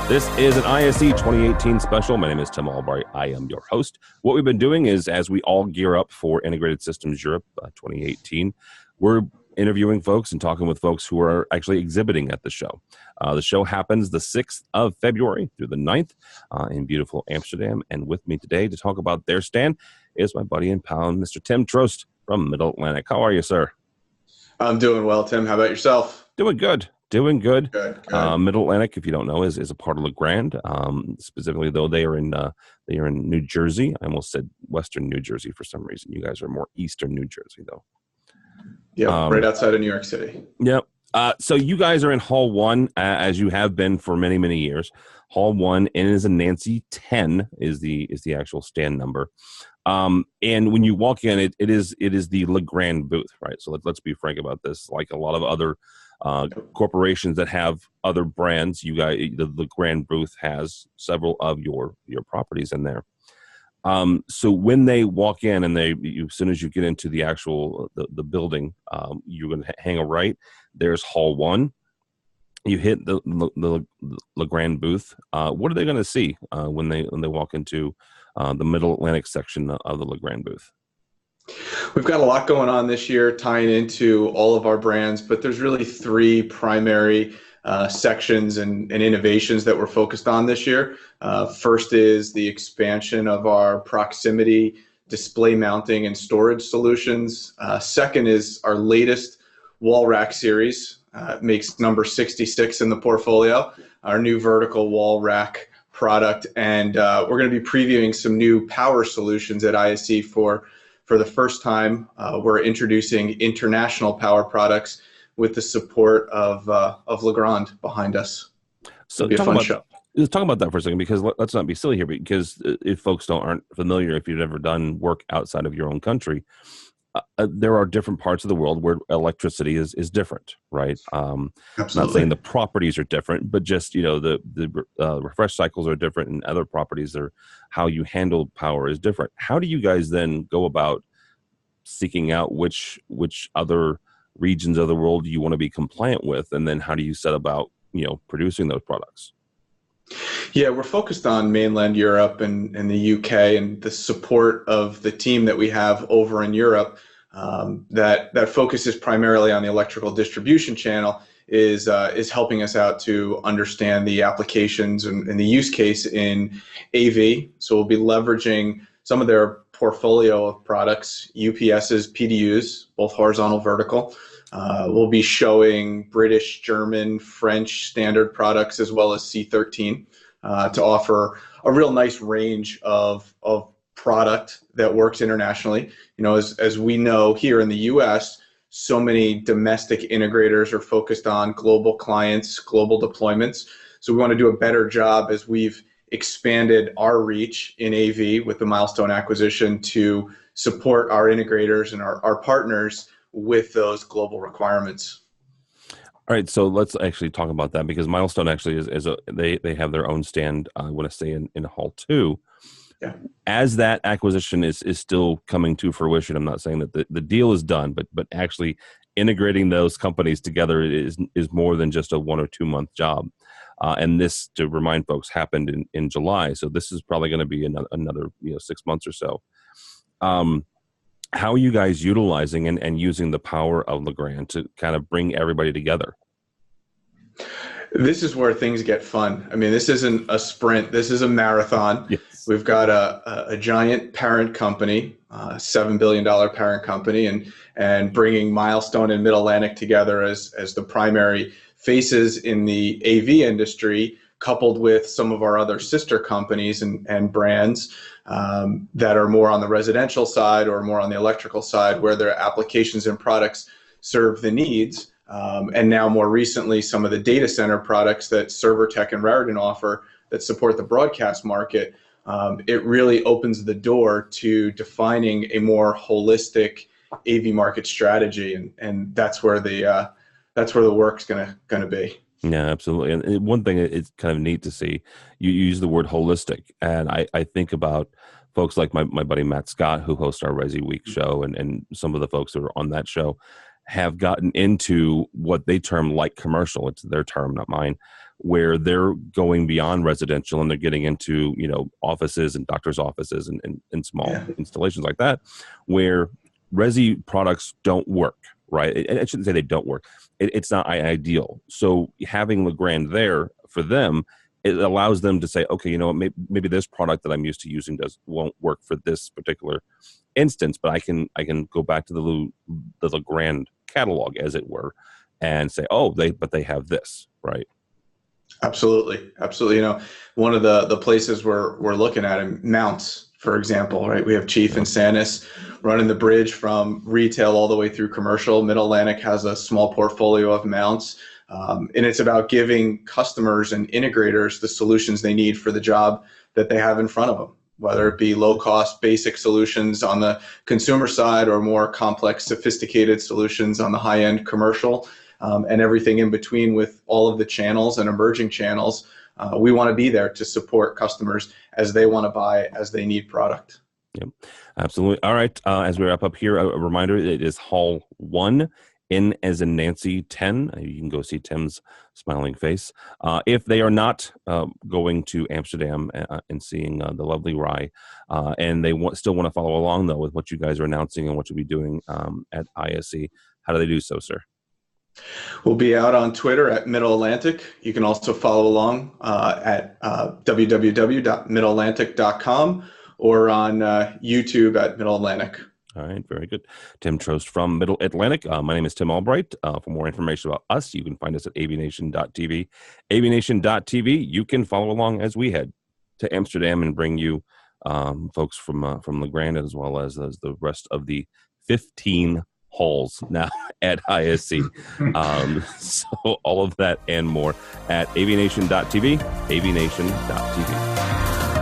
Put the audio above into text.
This is an ISE 2018 special. My name is Tim Albright. I am your host. What we've been doing is, as we all gear up for Integrated Systems Europe 2018, we're interviewing folks and talking with folks who are actually exhibiting at the show. The show happens the 6th of February through the 9th in beautiful Amsterdam. And with me today to talk about their stand is my buddy and pal, Mr. Tim Troast from Middle Atlantic. How are you, sir? I'm doing well, Tim. How about yourself? Doing good. Doing good. Good. Middle Atlantic, if you don't know, is a part of Legrand. Specifically, though, they are in New Jersey. I almost said Western New Jersey for some reason. You guys are more Eastern New Jersey, though. Yeah, right outside of New York City. Yep. So you guys are in Hall 1, as you have been for many, many years. Hall 1, and it is a Nancy 10 is the actual stand number. And when you walk in, it is the Legrand booth, right? So let's be frank about this. Like a lot of other corporations that have other brands, you guys, the Legrand booth has several of your properties in there. So when they walk in and as soon as you get into the actual the building, you're going to hang a right. There's Hall 1. You hit the Legrand booth. What are they going to see when they walk into the Middle Atlantic section of the Legrand booth? We've got a lot going on this year tying into all of our brands, but there's really three primary sections and innovations that we're focused on this year. First is the expansion of our proximity display mounting and storage solutions. Second is our latest wall rack series. It makes number 66 in the portfolio, our new vertical wall rack product. And we're going to be previewing some new power solutions at ISE for the first time. We're introducing international power products with the support of Legrand behind us. So it'll be a fun show. Let's talk about that for a second, because let's not be silly here, because if folks aren't familiar, if you've ever done work outside of your own country, there are different parts of the world where electricity is different, right? Absolutely. Not saying the properties are different, but just, the refresh cycles are different, and other properties are how you handle power is different. How do you guys then go about seeking out which other regions of the world you want to be compliant with, and then how do you set about producing those products? Yeah, we're focused on mainland Europe and the UK, and the support of the team that we have over in Europe that focuses primarily on the electrical distribution channel is helping us out to understand the applications and the use case in AV. So we'll be leveraging some of their portfolio of products, UPSs, PDUs, both horizontal, vertical. We'll be showing British, German, French standard products, as well as C13 to offer a real nice range of product that works internationally. As we know here in the US, so many domestic integrators are focused on global clients, global deployments. So we want to do a better job as we've expanded our reach in AV with the Milestone acquisition to support our integrators and our partners with those global requirements. All right, so let's actually talk about that, because Milestone actually they have their own stand, I want to say, in Hall 2. Yeah. As that acquisition is still coming to fruition, I'm not saying that the deal is done, but actually integrating those companies together is more than just a 1 or 2 month job. And this, to remind folks, happened in July. So this is probably going to be another 6 months or so. How are you guys utilizing and using the power of Legrand to kind of bring everybody together? This is where things get fun. I mean, this isn't a sprint. This is a marathon. Yes. We've got a giant parent company, $7 billion parent company, and bringing Milestone and Middle Atlantic together as the primary faces in the AV industry, coupled with some of our other sister companies and brands that are more on the residential side or more on the electrical side, where their applications and products serve the needs. And now more recently, some of the data center products that ServerTech and Raritan offer that support the broadcast market. It really opens the door to defining a more holistic AV market strategy, and that's where the work's gonna be. Yeah, absolutely. And one thing, it's kind of neat to see, you use the word holistic, and I think about folks like my buddy Matt Scott, who hosts our Resi Week show, and some of the folks that are on that show have gotten into what they term light commercial. It's their term, not mine, where they're going beyond residential and they're getting into, offices and doctors' offices and small installations like that, where Resi products don't work, right? I shouldn't say they don't work. It's not ideal. So having Legrand there for them, it allows them to say, okay, you know what, maybe this product that I'm used to using won't work for this particular instance, but I can go back to the Legrand catalog, as it were, and say, oh, they have this, right? Absolutely. One of the places we're looking at in mounts, for example, right? We have Chief and Sanus running the bridge from retail all the way through commercial. Mid-Atlantic has a small portfolio of mounts, and it's about giving customers and integrators the solutions they need for the job that they have in front of them, whether it be low-cost, basic solutions on the consumer side or more complex, sophisticated solutions on the high-end commercial. And everything in between with all of the channels and emerging channels. We want to be there to support customers as they want to buy, as they need product. Yep, absolutely. All right. As we wrap up here, a reminder, it is Hall 1, N as in Nancy 10. You can go see Tim's smiling face. If they are not going to Amsterdam and seeing the lovely Rye, and they still want to follow along, though, with what you guys are announcing and what you'll be doing at ISE, how do they do so, sir? We'll be out on Twitter at Middle Atlantic. You can also follow along at www.middleatlantic.com or on YouTube at Middle Atlantic. All right, very good. Tim Troast from Middle Atlantic. My name is Tim Albright. For more information about us, you can find us at AVNation.tv. AVNation.tv, you can follow along as we head to Amsterdam and bring you folks from Legrand, as well as the rest of the 15 halls now at ISE. So all of that and more at AVNation.tv, AVNation.tv.